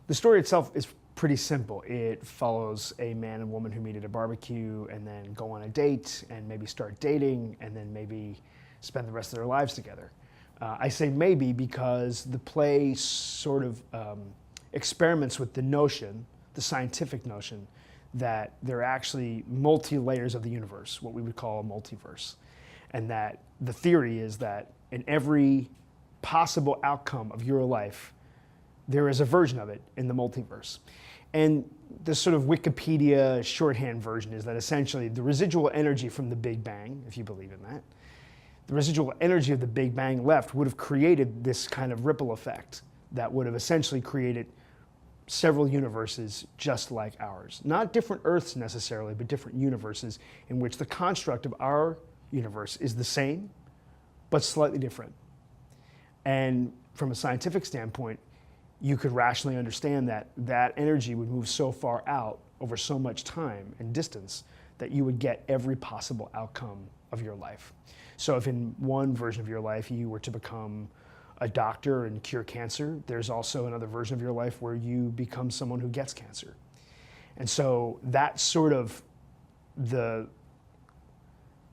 The story itself is pretty simple. It follows a man and woman who meet at a barbecue and then go on a date and maybe start dating and then maybe spend the rest of their lives together. I say maybe because the play sort of experiments with the notion, the scientific notion, that there are actually multi-layers of the universe, what we would call a multiverse. And that the theory is that in every possible outcome of your life, there is a version of it in the multiverse. And the sort of Wikipedia shorthand version is that essentially the residual energy from the Big Bang, if you believe in that, the residual energy of the Big Bang left would have created this kind of ripple effect that would have essentially created several universes just like ours. Not different Earths necessarily, but different universes in which the construct of our universe is the same, but slightly different. And from a scientific standpoint, you could rationally understand that that energy would move so far out over so much time and distance that you would get every possible outcome of your life. So if in one version of your life you were to become a doctor and cure cancer, there's also another version of your life where you become someone who gets cancer. And so that's sort of the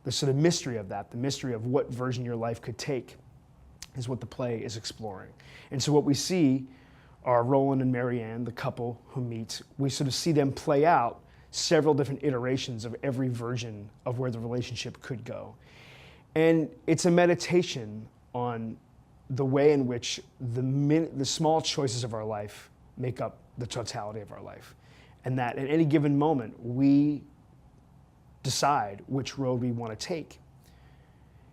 sort of mystery of that, the mystery of what version your life could take, is what the play is exploring. And so what we see are Roland and Marianne, the couple who meet. We sort of see them play out several different iterations of every version of where the relationship could go. And it's a meditation on the way in which the small choices of our life make up the totality of our life. And that at any given moment, we decide which road we want to take.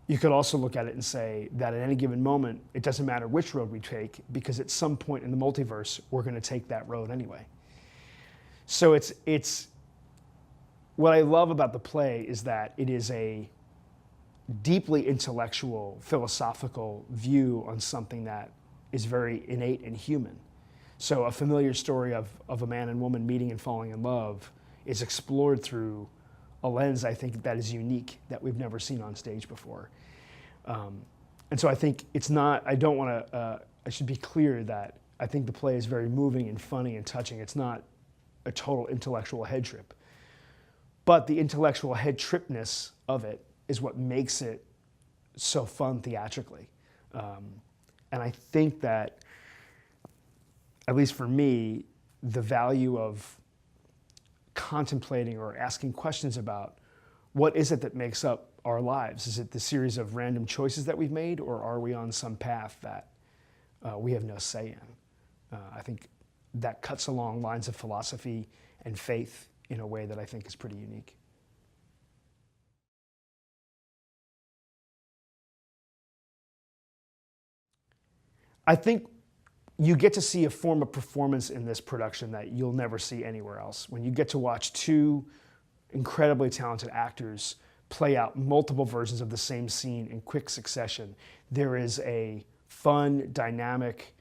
You could also look at it and say that at any given moment, it doesn't matter which road we take, because at some point in the multiverse, we're going to take that road anyway. So it's what I love about the play is that it is a deeply intellectual, philosophical view on something that is very innate and human. So a familiar story of a man and woman meeting and falling in love is explored through a lens, I think, that is unique, that we've never seen on stage before. And so I think it's not, I don't want to, I should be clear that I think the play is very moving and funny and touching. It's not a total intellectual head trip. But the intellectual head tripness of it is what makes it so fun theatrically. And I think that, at least for me, the value of contemplating or asking questions about what is it that makes up our lives? Is it the series of random choices that we've made, or are we on some path that we have no say in? I think that cuts along lines of philosophy and faith in a way that I think is pretty unique. I think you get to see a form of performance in this production that you'll never see anywhere else. When you get to watch two incredibly talented actors play out multiple versions of the same scene in quick succession, there is a fun, dynamic,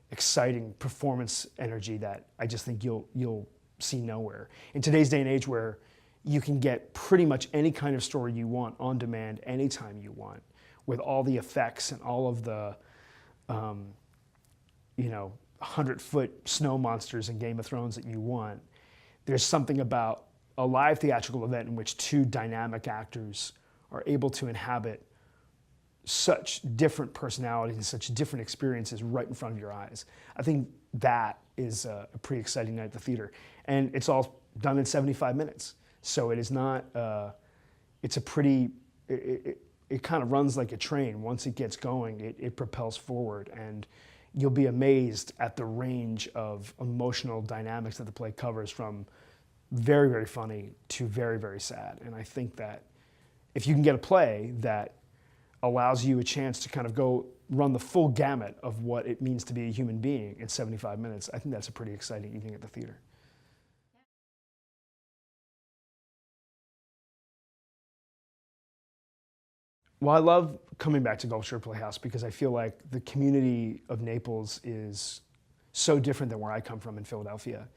exciting performance energy that I just think you'll see nowhere. In today's day and age, where you can get pretty much any kind of story you want on demand anytime you want, with all the effects and all of the 100-foot snow monsters in Game of Thrones that you want, there's something about a live theatrical event in which two dynamic actors are able to inhabit such different personalities and such different experiences right in front of your eyes. I think that is a pretty exciting night at the theater. And it's all done in 75 minutes. So it is not, it's a pretty, it kind of runs like a train. Once it gets going, it propels forward. And you'll be amazed at the range of emotional dynamics that the play covers, from very, very funny to very, very sad. And I think that if you can get a play that allows you a chance to kind of go run the full gamut of what it means to be a human being in 75 minutes, I think that's a pretty exciting evening at the theater. Well, I love coming back to Gulf Shore Playhouse because I feel like the community of Naples is so different than where I come from in Philadelphia.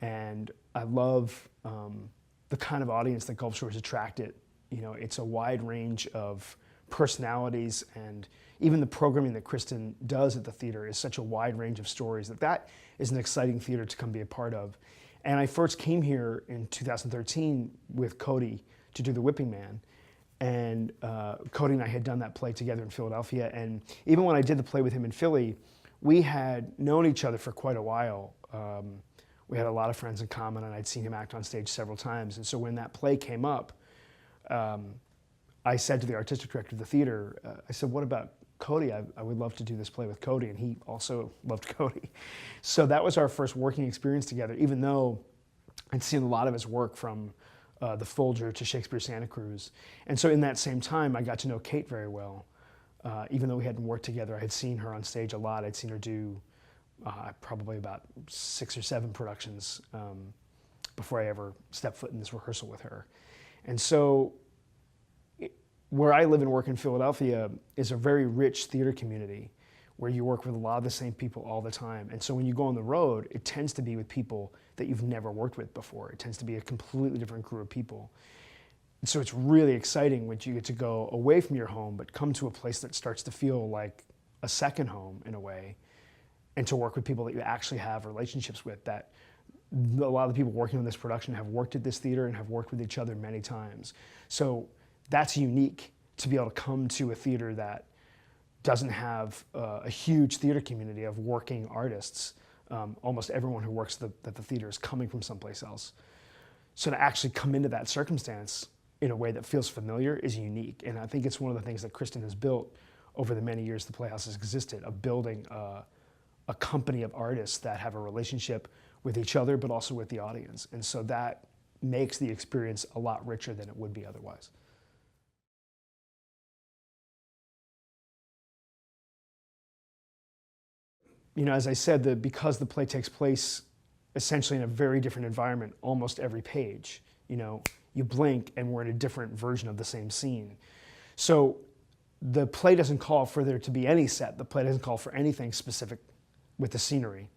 And I love the kind of audience that Gulf Shore has attracted. You know, it's a wide range of personalities, and even the programming that Kristen does at the theater is such a wide range of stories that is an exciting theater to come be a part of. And I first came here in 2013 with Cody to do The Whipping Man. And Cody and I had done that play together in Philadelphia. And even when I did the play with him in Philly, we had known each other for quite a while. We had a lot of friends in common, and I'd seen him act on stage several times. And so when that play came up, I said to the artistic director of the theater, I said, what about Cody? I would love to do this play with Cody. And he also loved Cody. So that was our first working experience together, even though I'd seen a lot of his work from The Folger to Shakespeare Santa Cruz. And so in that same time, I got to know Kate very well. Even though we hadn't worked together, I had seen her on stage a lot. I'd seen her do probably about 6 or 7 productions before I ever stepped foot in this rehearsal with her. And so where I live and work in Philadelphia is a very rich theater community where you work with a lot of the same people all the time. And so when you go on the road, it tends to be with people that you've never worked with before. It tends to be a completely different group of people. And so it's really exciting when you get to go away from your home, but come to a place that starts to feel like a second home in a way, and to work with people that you actually have relationships with, that a lot of the people working on this production have worked at this theater and have worked with each other many times. So that's unique, to be able to come to a theater that doesn't have a huge theater community of working artists. Almost everyone who works at the theater is coming from someplace else. So to actually come into that circumstance in a way that feels familiar is unique. And I think it's one of the things that Kristen has built over the many years the Playhouse has existed, of building a company of artists that have a relationship with each other, but also with the audience. And so that makes the experience a lot richer than it would be otherwise. You know, as I said, because the play takes place essentially in a very different environment almost every page, you know, you blink and we're in a different version of the same scene. So the play doesn't call for there to be any set. The play doesn't call for anything specific with the scenery.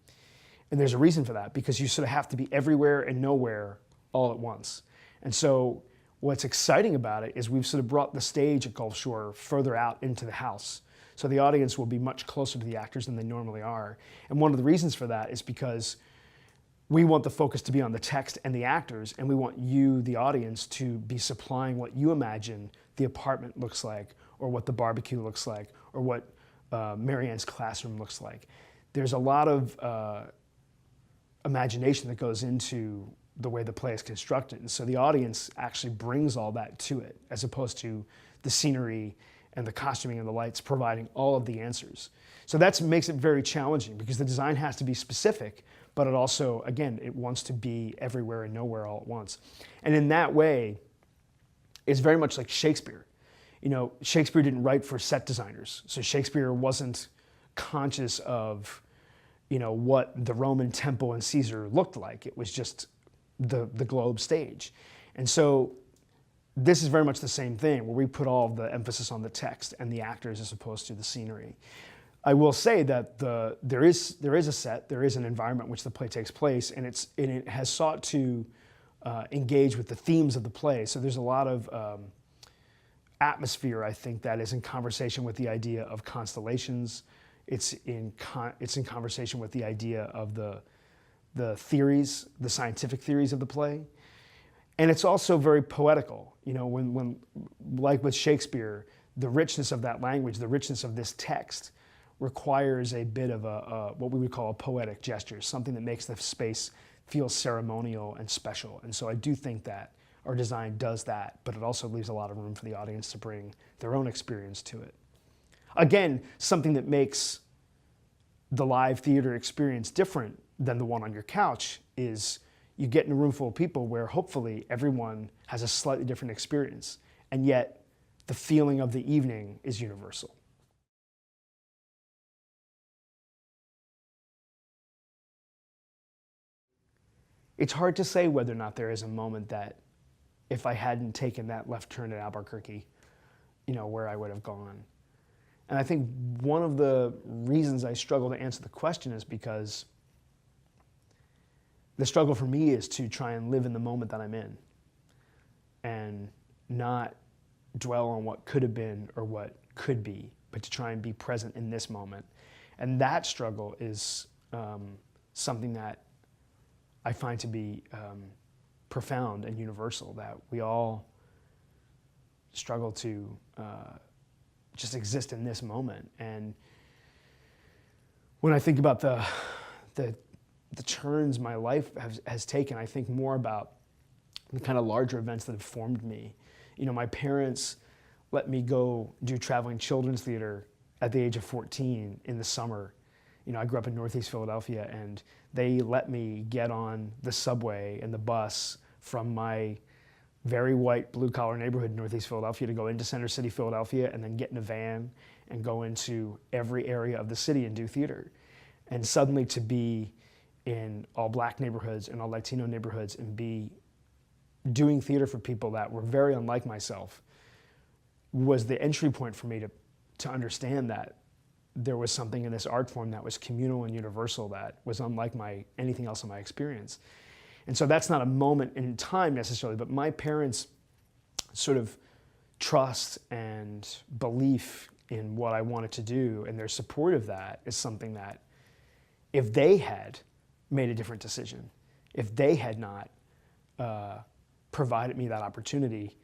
And there's a reason for that, because you sort of have to be everywhere and nowhere all at once. And so what's exciting about it is we've sort of brought the stage at Gulf Shore further out into the house. So the audience will be much closer to the actors than they normally are. And one of the reasons for that is because we want the focus to be on the text and the actors, and we want you, the audience, to be supplying what you imagine the apartment looks like, or what the barbecue looks like, or what Marianne's classroom looks like. There's a lot of imagination that goes into the way the play is constructed. And so the audience actually brings all that to it, as opposed to the scenery and the costuming and the lights providing all of the answers. So that makes it very challenging, because the design has to be specific, but it also, again, it wants to be everywhere and nowhere all at once. And in that way, it's very much like Shakespeare. You know, Shakespeare didn't write for set designers. So Shakespeare wasn't conscious of, you know, what the Roman temple and Caesar looked like. It was just the globe stage. And so this is very much the same thing, where we put all of the emphasis on the text and the actors as opposed to the scenery. I will say that there is a set, there is an environment in which the play takes place, and it has sought to engage with the themes of the play. So there's a lot of atmosphere, I think, that is in conversation with the idea of constellations. It's in conversation with the idea of the theories, the scientific theories of the play. And it's also very poetical. You know, when like with Shakespeare, the richness of that language, the richness of this text requires a bit of what we would call a poetic gesture, something that makes the space feel ceremonial and special. And so I do think that our design does that, but it also leaves a lot of room for the audience to bring their own experience to it. Again, something that makes the live theater experience different than the one on your couch is you get in a room full of people where hopefully everyone has a slightly different experience, and yet the feeling of the evening is universal. It's hard to say whether or not there is a moment that, if I hadn't taken that left turn at Albuquerque, you know, where I would have gone. And I think one of the reasons I struggle to answer the question is because the struggle for me is to try and live in the moment that I'm in and not dwell on what could have been or what could be, but to try and be present in this moment. And that struggle is something that I find to be profound and universal, that we all struggle to just exist in this moment. And when I think about the turns my life has taken, I think more about the kind of larger events that have formed me. You know, my parents let me go do traveling children's theater at the age of 14 in the summer. You know, I grew up in Northeast Philadelphia, and they let me get on the subway and the bus from my very white blue-collar neighborhood in Northeast Philadelphia to go into Center City, Philadelphia, and then get in a van and go into every area of the city and do theater. And suddenly to be in all black neighborhoods and all Latino neighborhoods and be doing theater for people that were very unlike myself was the entry point for me to understand that there was something in this art form that was communal and universal that was unlike anything else in my experience. And so that's not a moment in time necessarily, but my parents' sort of trust and belief in what I wanted to do and their support of that is something that if they had made a different decision, if they had not provided me that opportunity,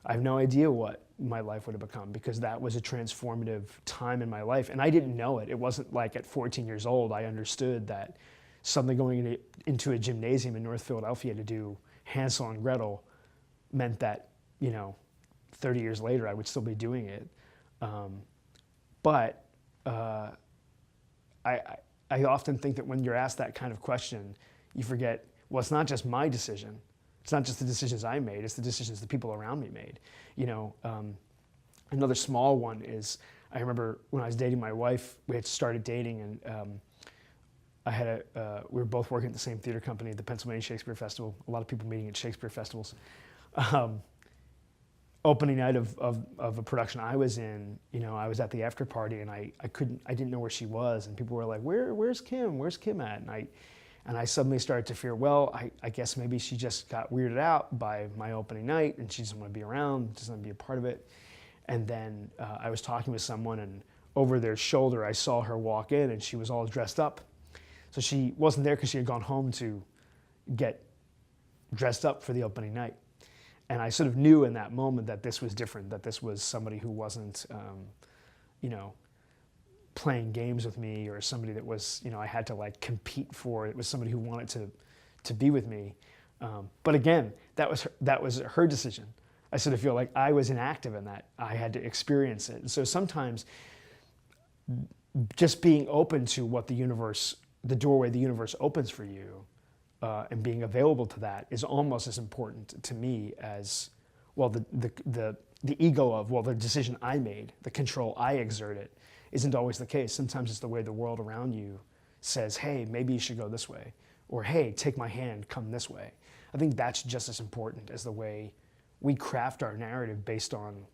I have no idea what my life would have become, because that was a transformative time in my life. And I didn't know it. It wasn't like at 14 years old I understood that suddenly going into a gymnasium in North Philadelphia to do Hansel and Gretel meant that, you know, 30 years later I would still be doing it. But I often think that when you're asked that kind of question, you forget, well, it's not just my decision. It's not just the decisions I made, it's the decisions the people around me made. You know, another small one is, I remember when I was dating my wife, we had started dating, and we were both working at the same theater company, the Pennsylvania Shakespeare Festival, a lot of people meeting at Shakespeare festivals. Opening night of a production I was in, you know, I was at the after party, and I didn't know where she was, and people were like, where's Kim? Where's Kim at? And I suddenly started to fear, well, I guess maybe she just got weirded out by my opening night and she doesn't want to be around, doesn't want to be a part of it. And then I was talking with someone, and over their shoulder I saw her walk in, and she was all dressed up. So she wasn't there because she had gone home to get dressed up for the opening night. And I sort of knew in that moment that this was different, that this was somebody who wasn't, you know, playing games with me, or somebody that was, you know, I had to like compete for. It was somebody who wanted to be with me. But again, that was her decision. I sort of feel like I was inactive in that. I had to experience it. And so sometimes just being open to what the universe, the doorway the universe opens for you, and being available to that is almost as important to me as, well, the ego of, well, the decision I made, the control I exerted, isn't always the case. Sometimes it's the way the world around you says, hey, maybe you should go this way, or hey, take my hand, come this way. I think that's just as important as the way we craft our narrative based on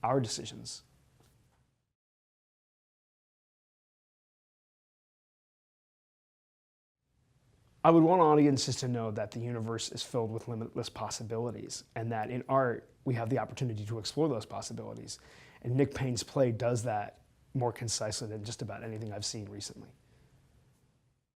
our decisions. I would want audiences to know that the universe is filled with limitless possibilities, and that in art, we have the opportunity to explore those possibilities. And Nick Payne's play does that more concisely than just about anything I've seen recently.